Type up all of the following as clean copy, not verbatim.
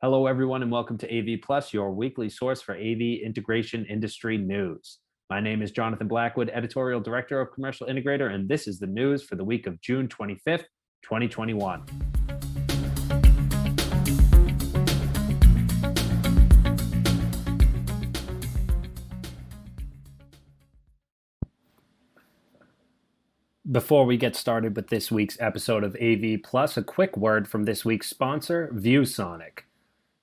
Hello, everyone, and welcome to AV Plus, your weekly source for AV integration industry news. My name is Jonathan Blackwood, Editorial Director of Commercial Integrator, and this is the news for the week of June 25th, 2021. Before we get started with this week's episode of AV Plus, a quick word from this week's sponsor, ViewSonic.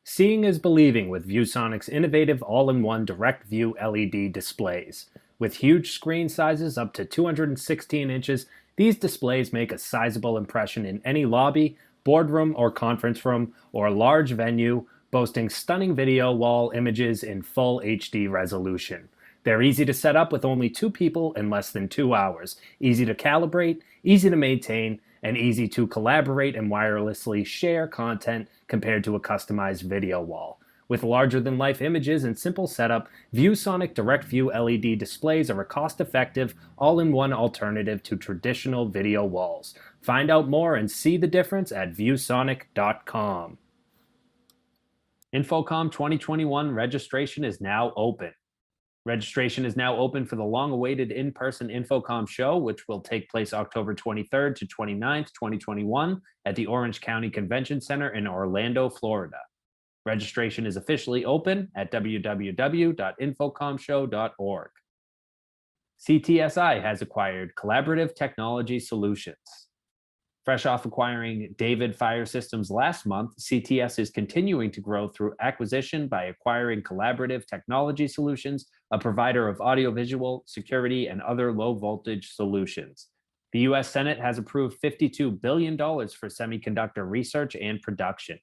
Seeing is believing with ViewSonic's innovative all-in-one direct view LED displays. With huge screen sizes up to 216 inches, these displays make a sizable impression in any lobby, boardroom or conference room, or large venue, boasting stunning video wall images in full HD resolution. They're easy to set up with only 2 people in less than 2 hours, easy to calibrate, easy to maintain, and easy to collaborate and wirelessly share content compared to a customized video wall. With larger-than-life images and simple setup, ViewSonic Direct View LED displays are a cost-effective, all-in-one alternative to traditional video walls. Find out more and see the difference at viewsonic.com. Infocom 2021 registration is now open. Registration is now open for the long-awaited in-person Infocom show, which will take place October 23rd to 29th, 2021 at the Orange County Convention Center in Orlando, Florida. Registration is officially open at www.infocomshow.org. CTSI has acquired Collaborative Technology Solutions. Fresh off acquiring David Fire Systems last month, CTS is continuing to grow through acquisition by acquiring Collaborative Technology Solutions, a provider of audiovisual, security, and other low-voltage solutions. The U.S. Senate has approved $52 billion for semiconductor research and production.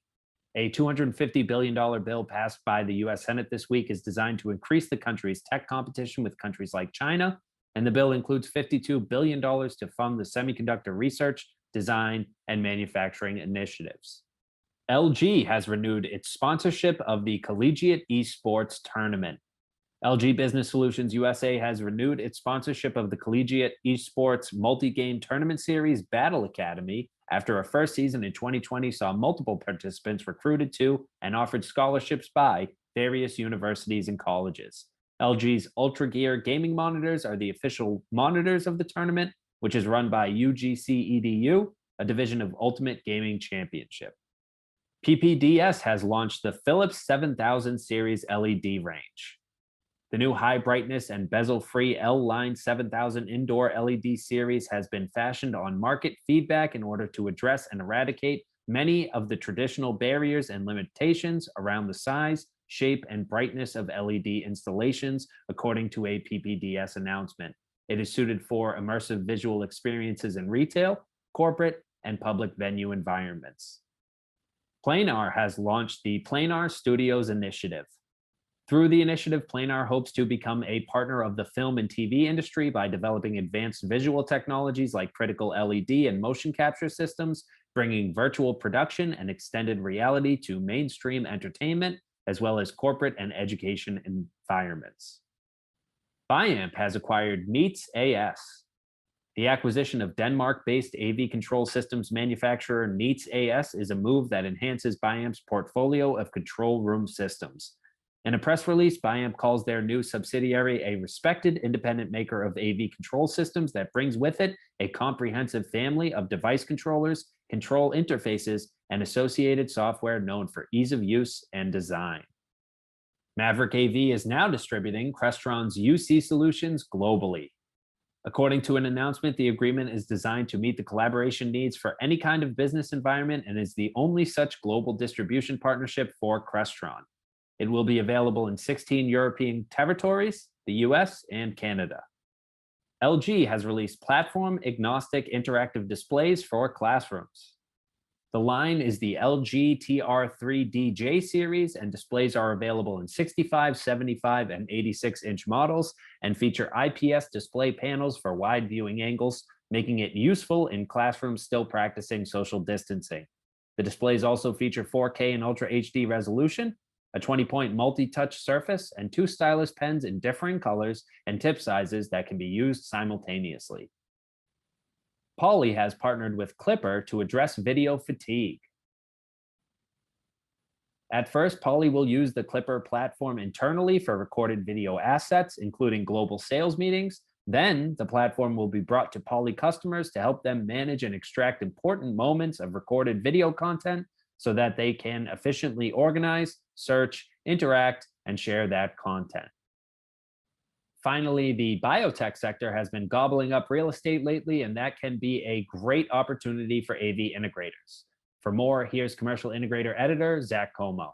A $250 billion bill passed by the U.S. Senate this week is designed to increase the country's tech competition with countries like China, and the bill includes $52 billion to fund the semiconductor research, design, and manufacturing initiatives. LG has renewed its sponsorship of the Collegiate Esports Tournament. LG Business Solutions USA has renewed its sponsorship of the Collegiate Esports Multi-Game Tournament Series Battle Academy after a first season in 2020 saw multiple participants recruited to and offered scholarships by various universities and colleges. LG's Ultra Gear gaming monitors are the official monitors of the tournament, which is run by UGC EDU, a division of Ultimate Gaming Championship. PPDS has launched the Philips 7000 series LED range. The new high brightness and bezel-free L-Line 7000 indoor LED series has been fashioned on market feedback in order to address and eradicate many of the traditional barriers and limitations around the size, shape, and brightness of LED installations, according to a PPDS announcement. It is suited for immersive visual experiences in retail, corporate, and public venue environments. Planar has launched the Planar Studios Initiative. Through the initiative, Planar hopes to become a partner of the film and TV industry by developing advanced visual technologies like critical LED and motion capture systems, bringing virtual production and extended reality to mainstream entertainment, as well as corporate and education environments. Biamp has acquired NEC-AS. The acquisition of Denmark-based AV control systems manufacturer NEC-AS is a move that enhances Biamp's portfolio of control room systems. In a press release, Biamp calls their new subsidiary a respected independent maker of AV control systems that brings with it a comprehensive family of device controllers, control interfaces, and associated software known for ease of use and design. Maverick AV is now distributing Crestron's UC solutions globally. According to an announcement, the agreement is designed to meet the collaboration needs for any kind of business environment and is the only such global distribution partnership for Crestron. It will be available in 16 European territories, the US, and Canada. LG has released platform-agnostic interactive displays for classrooms. The line is the LG TR3DJ series, and displays are available in 65, 75, and 86-inch models and feature IPS display panels for wide viewing angles, making it useful in classrooms still practicing social distancing. The displays also feature 4K and Ultra HD resolution, a 20-point multi-touch surface, and 2 stylus pens in differing colors and tip sizes that can be used simultaneously. Poly has partnered with Clipper to address video fatigue. At first, Poly will use the Clipper platform internally for recorded video assets, including global sales meetings. Then the platform will be brought to Poly customers to help them manage and extract important moments of recorded video content so that they can efficiently organize, search, interact, and share that content. Finally, the biotech sector has been gobbling up real estate lately, and that can be a great opportunity for AV integrators. For more, here's Commercial Integrator editor Zach Como.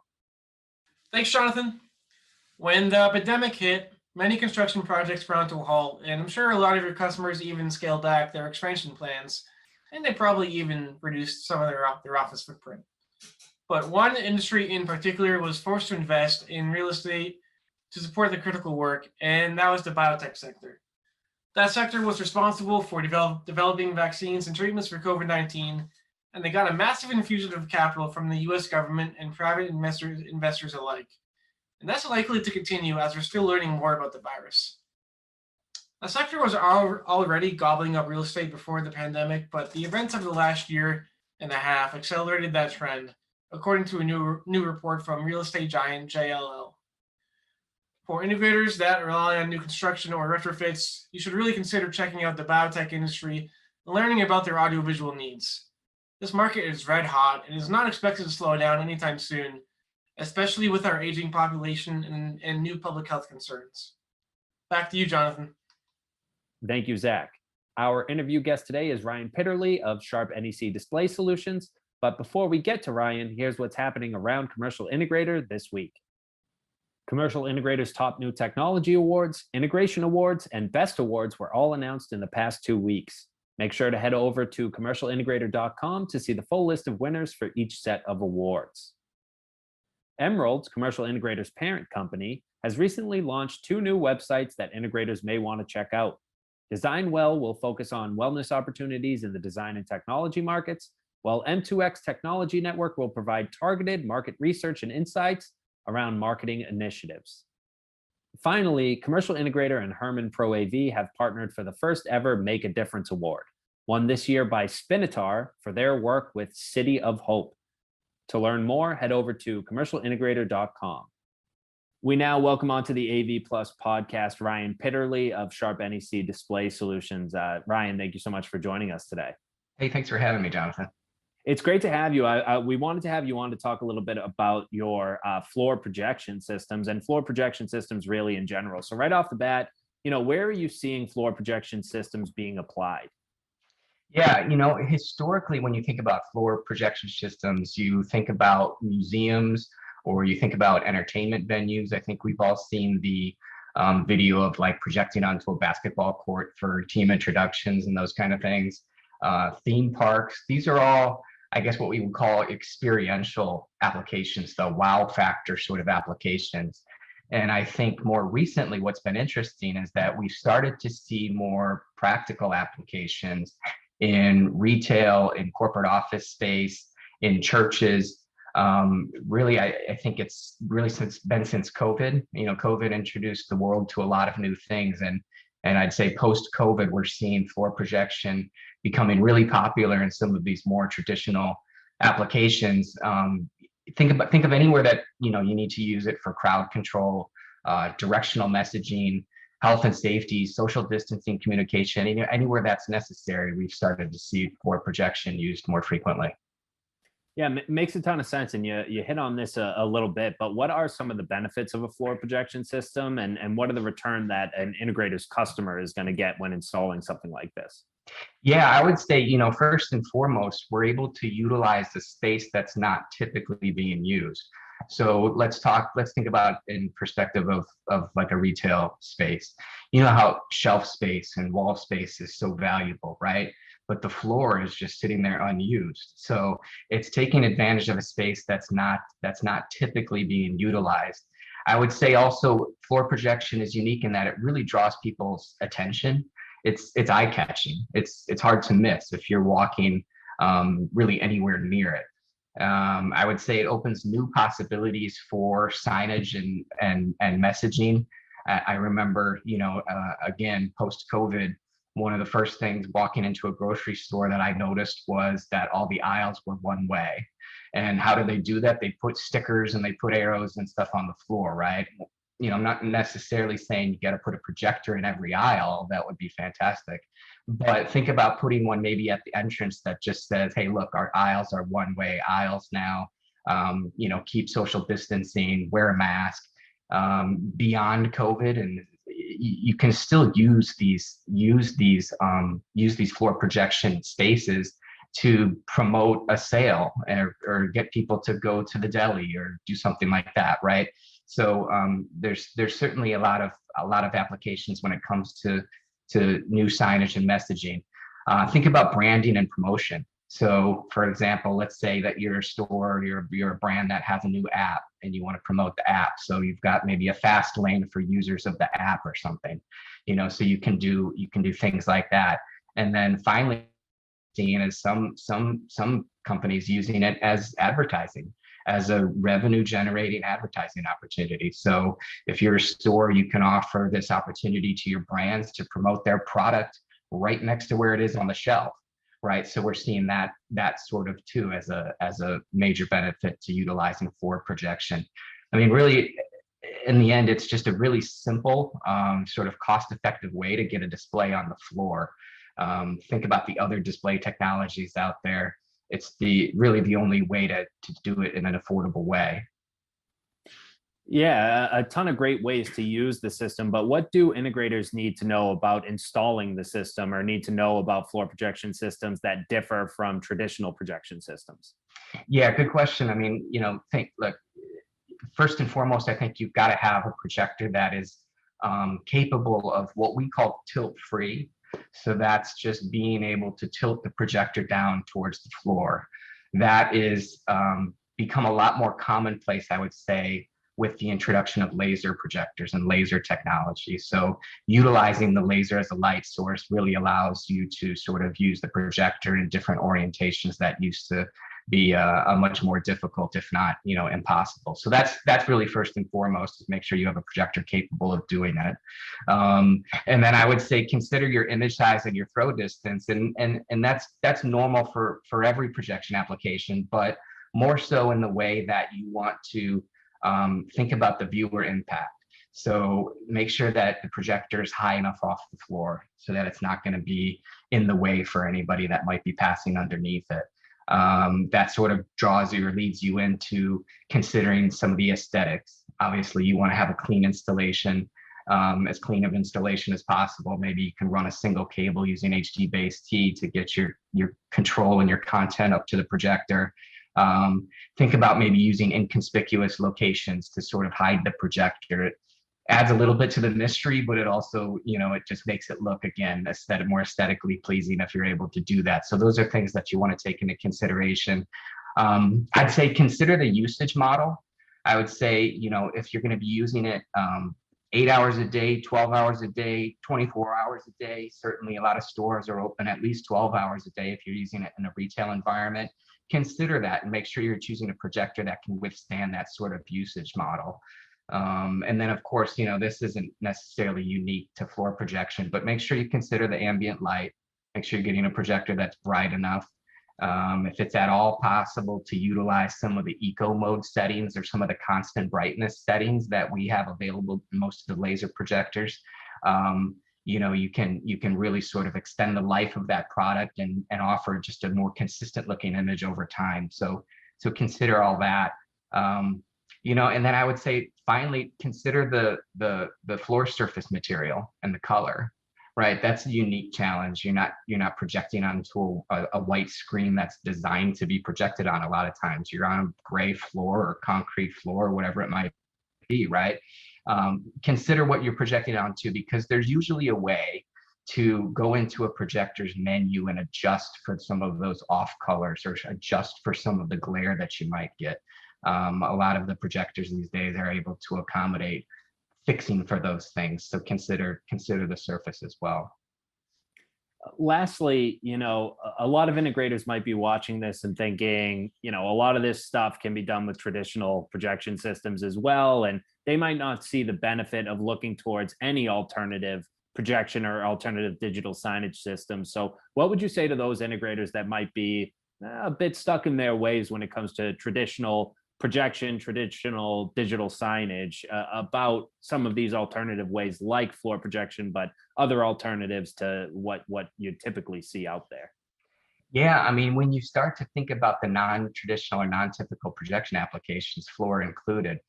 Thanks, Jonathan. When the pandemic hit, many construction projects ground to a halt, and I'm sure a lot of your customers even scaled back their expansion plans, and they probably even reduced some of their office footprint. But one industry in particular was forced to invest in real estate to support the critical work, and that was the biotech sector. That sector was responsible for developing vaccines and treatments for COVID-19, and they got a massive infusion of capital from the US government and private investors alike. And that's likely to continue as we're still learning more about the virus. The sector was already gobbling up real estate before the pandemic, but the events of the last year and a half accelerated that trend, according to a new report from real estate giant JLL. For integrators that rely on new construction or retrofits, you should really consider checking out the biotech industry and learning about their audiovisual needs. This market is red hot and is not expected to slow down anytime soon, especially with our aging population and new public health concerns. Back to you, Jonathan. Thank you, Zach. Our interview guest today is Ryan Pitterle of Sharp NEC Display Solutions. But before we get to Ryan, here's what's happening around Commercial Integrator this week. Commercial Integrator's top new technology awards, integration awards, and best awards were all announced in the past 2 weeks. Make sure to head over to commercialintegrator.com to see the full list of winners for each set of awards. Emerald, Commercial Integrator's parent company, has recently launched 2 new websites that integrators may want to check out. Design Well will focus on wellness opportunities in the design and technology markets, while M2X Technology Network will provide targeted market research and insights around marketing initiatives. Finally, Commercial Integrator and Herman Pro AV have partnered for the first ever Make a Difference Award, won this year by Spinatar for their work with City of Hope. To learn more, head over to commercialintegrator.com. We now welcome onto the AV Plus podcast Ryan Pitterle of Sharp NEC Display Solutions. Ryan, thank you so much for joining us today. Hey, thanks for having me, Jonathan. It's great to have you. We wanted to have you on to talk a little bit about your floor projection systems and floor projection systems really in general. So right off the bat, where are you seeing floor projection systems being applied? Yeah, historically, when you think about floor projection systems, you think about museums or you think about entertainment venues. I think we've all seen the video of like projecting onto a basketball court for team introductions and those kind of things. Theme parks, these are all, I guess, what we would call experiential applications, the wow factor sort of applications. And I think more recently, what's been interesting is that we've started to see more practical applications in retail, in corporate office space, in churches. Really, I think it's really since COVID. COVID introduced the world to a lot of new things, and I'd say post-COVID, we're seeing floor projection becoming really popular in some of these more traditional applications. Think of anywhere that you need to use it for crowd control, directional messaging, health and safety, social distancing communication. Anywhere that's necessary, we've started to see floor projection used more frequently. Yeah, makes a ton of sense. And you hit on this a little bit, but what are some of the benefits of a floor projection system and what are the return that an integrator's customer is going to get when installing something like this? Yeah, I would say, first and foremost, we're able to utilize the space that's not typically being used. So let's think about in perspective of like a retail space. You know how shelf space and wall space is so valuable, right? But the floor is just sitting there unused. So it's taking advantage of a space that's not typically being utilized. I would say also floor projection is unique in that it really draws people's attention. It's eye-catching. It's hard to miss if you're walking really anywhere near it. I would say it opens new possibilities for signage and messaging. I remember, again, post-COVID, one of the first things walking into a grocery store that I noticed was that all the aisles were one way. And how do they do that? They put stickers and they put arrows and stuff on the floor, right? You know, I'm not necessarily saying you got to put a projector in every aisle. That would be fantastic. But think about putting one maybe at the entrance that just says, hey, look, our aisles are one way aisles now. You know, keep social distancing, wear a mask. Beyond COVID, and you can still use these floor projection spaces to promote a sale, or get people to go to the deli or do something like that, right? So there's certainly a lot of applications when it comes to new signage and messaging. Think about branding and promotion. So for example, let's say that you're a store, you're a brand that has a new app and you want to promote the app. So you've got maybe a fast lane for users of the app or something, you know, so you can do things like that. And then finally, seeing is some companies using it as advertising, as a revenue generating advertising opportunity. So if you're a store, you can offer this opportunity to your brands to promote their product right next to where it is on the shelf. Right, so we're seeing that sort of too as a major benefit to utilizing floor projection. I mean, really, in the end, it's just a really simple, sort of cost-effective way to get a display on the floor. Think about the other display technologies out there. It's really the only way to do it in an affordable way. Yeah, a ton of great ways to use the system, but what do integrators need to know about installing the system, or need to know about floor projection systems that differ from traditional projection systems? Yeah, good question. I mean, you know, look, first and foremost, I think you've got to have a projector that is capable of what we call tilt-free. So that's just being able to tilt the projector down towards the floor. That is become a lot more commonplace, I would say, with the introduction of laser projectors and laser technology. So utilizing the laser as a light source really allows you to sort of use the projector in different orientations that used to be a much more difficult, if not, you know, impossible. So that's really first and foremost, is make sure you have a projector capable of doing it. And then I would say consider your image size and your throw distance, and that's normal for every projection application, but more so in the way that you want to think about the viewer impact. So make sure that the projector is high enough off the floor so that it's not going to be in the way for anybody that might be passing underneath it. That sort of draws you or leads you into considering some of the aesthetics. Obviously, you want to have a clean installation, as clean of installation as possible. Maybe you can run a single cable using HD-Base-T to get your control and your content up to the projector. Think about maybe using inconspicuous locations to sort of hide the projector. It adds a little bit to the mystery, but it also, you know, it just makes it look, again, more aesthetically pleasing if you're able to do that. So those are things that you want to take into consideration. I'd say consider the usage model. I would say, you know, if you're going to be using it 8 hours a day, 12 hours a day, 24 hours a day, certainly a lot of stores are open at least 12 hours a day if you're using it in a retail environment. Consider that and make sure you're choosing a projector that can withstand that sort of usage model. And then, of course, you know, this isn't necessarily unique to floor projection, but make sure you consider the ambient light. Make sure you're getting a projector that's bright enough. If it's at all possible to utilize some of the eco mode settings or some of the constant brightness settings that we have available in most of the laser projectors, you know, you can really sort of extend the life of that product and offer just a more consistent looking image over time. So consider all that. You know, and then I would say finally consider the floor surface material and the color. Right, that's a unique challenge. You're not projecting onto a white screen that's designed to be projected on. A lot of times you're on a gray floor or concrete floor or whatever it might be, right? Consider what you're projecting onto, because there's usually a way to go into a projector's menu and adjust for some of those off colors or adjust for some of the glare that you might get. A lot of the projectors these days are able to accommodate fixing for those things. So consider the surface as well. Lastly, you know, a lot of integrators might be watching this and thinking, you know, a lot of this stuff can be done with traditional projection systems as well, and they might not see the benefit of looking towards any alternative projection or alternative digital signage systems. So what would you say to those integrators that might be a bit stuck in their ways when it comes to traditional projection, traditional digital signage, about some of these alternative ways like floor projection, but other alternatives to what you typically see out there? Yeah, I mean, when you start to think about the non-traditional or non-typical projection applications, floor included,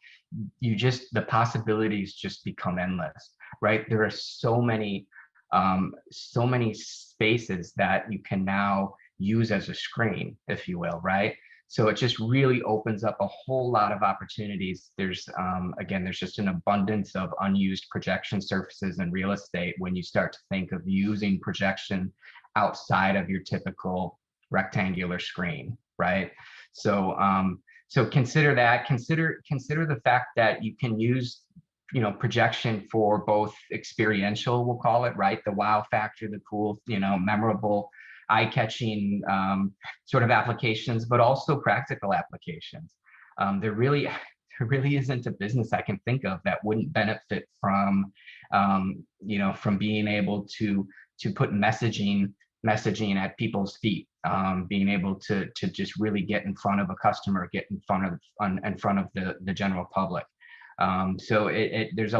the possibilities just become endless, right? There are so many spaces that you can now use as a screen, if you will, right? So it just really opens up a whole lot of opportunities. Again, there's just an abundance of unused projection surfaces in real estate when you start to think of using projection outside of your typical rectangular screen, right? So so consider that. Consider the fact that you can use, projection for both experiential, we'll call it, right? The wow factor, the cool, memorable, eye-catching sort of applications, but also practical applications. There really isn't a business I can think of that wouldn't benefit from, from being able to put messaging at people's feet, being able to just really get in front of a customer, get in front of the general public. So there's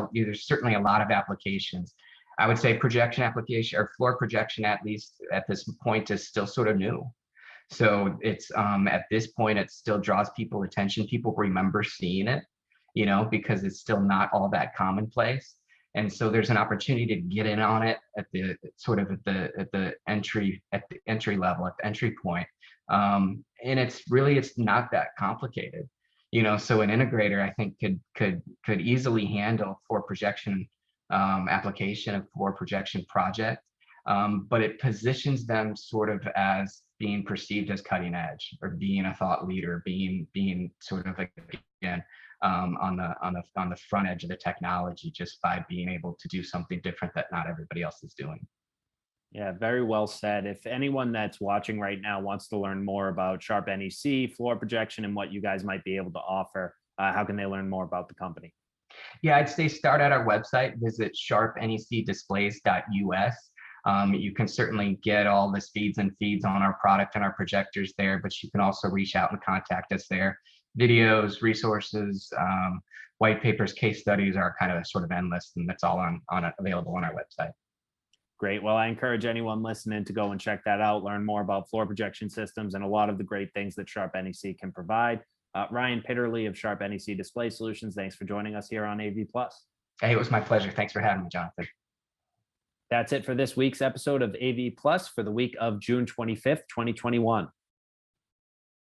certainly a lot of applications. I would say projection application or floor projection, at least at this point, is still sort of new. So it's at this point, it still draws people attention. People remember seeing it, because it's still not all that commonplace. And so there's an opportunity to get in on it at the entry level, at the entry point. And it's not that complicated. So an integrator, I think, could easily handle for projection application of for projection project, but it positions them sort of as being perceived as cutting edge, or being a thought leader, being sort of, again, on the front edge of the technology, just by being able to do something different that not everybody else is doing. Yeah, very well said. If anyone that's watching right now wants to learn more about Sharp NEC, floor projection, and what you guys might be able to offer, how can they learn more about the company? Yeah, I'd say start at our website, visit sharpnecdisplays.us. You can certainly get all the speeds and feeds on our product and our projectors there, but you can also reach out and contact us there. Videos, resources, white papers, case studies are kind of sort of endless, and that's all available on our website. Great. Well, I encourage anyone listening to go and check that out, learn more about floor projection systems and a lot of the great things that Sharp NEC can provide. Ryan Pitterle of Sharp NEC Display Solutions, thanks for joining us here on AV Plus. Hey, it was my pleasure. Thanks for having me, Jonathan. That's it for this week's episode of AV Plus for the week of June 25th, 2021.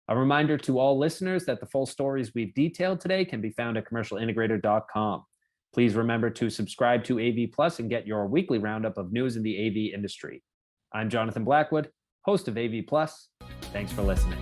A reminder to all listeners that the full stories we've detailed today can be found at commercialintegrator.com. Please remember to subscribe to AV Plus and get your weekly roundup of news in the AV industry. I'm Jonathan Blackwood, host of AV Plus. Thanks for listening.